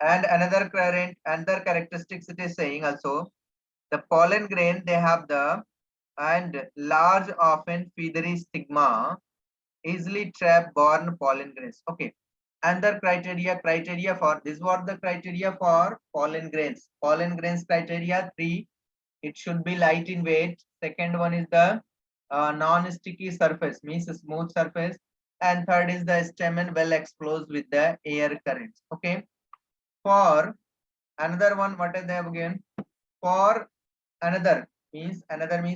And another characteristics it is saying also, the pollen grain, they have the and large, often feathery stigma, easily trap born pollen grains. Okay. Another criteria for this, what the criteria for pollen grains. Pollen grains criteria 3, it should be light in weight. Second one is the non-sticky surface, means a smooth surface. And third is the stamen well exposed with the air currents. Okay. For another one, what is there again? For another means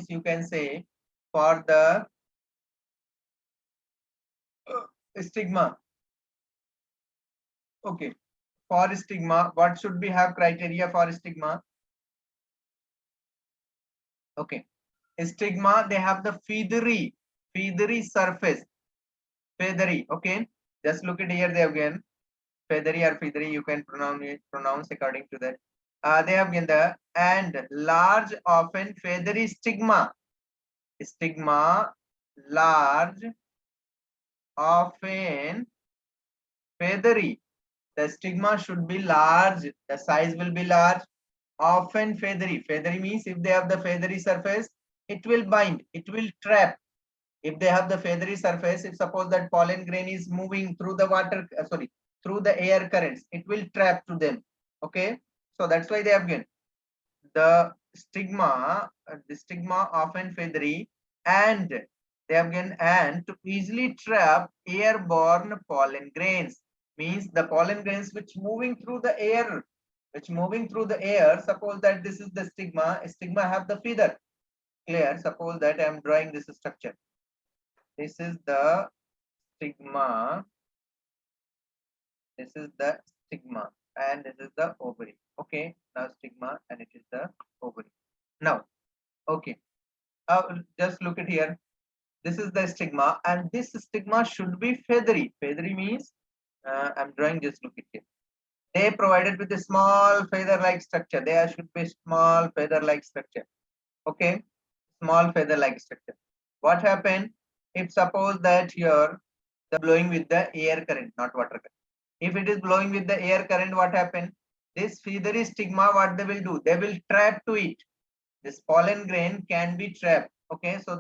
you can say for the stigma. Okay. For stigma, what should we have criteria for stigma? Okay. Stigma, they have the feathery surface. Feathery. Okay. Just look at here there again. Feathery or feathery, you can pronounce according to that. They have given the and large, often feathery stigma. Stigma, large, often feathery. The stigma should be large. The size will be large. Often feathery. Feathery means if they have the feathery surface, it will bind. It will trap. If they have the feathery surface, if suppose that pollen grain is moving through the water, through the air currents, it will trap to them. Okay. So that's why they have given the stigma often feathery, and they have given and to easily trap airborne pollen grains, means the pollen grains which moving through the air, suppose that this is the stigma have the feather. Clear? Suppose that I am drawing this structure. This is the stigma, and this is the ovary. Okay, now stigma and it is the ovary. Now, okay, just look at here. This is the stigma, and this stigma should be feathery. Feathery means I'm drawing this. Look at here. They provided with a small feather-like structure. There should be small feather-like structure. Okay, small feather-like structure. What happened if suppose that here the blowing with the air current, not water current? If it is blowing with the air current, what happened? This feathery stigma, what they will do? They will trap to it. This pollen grain can be trapped. Okay, so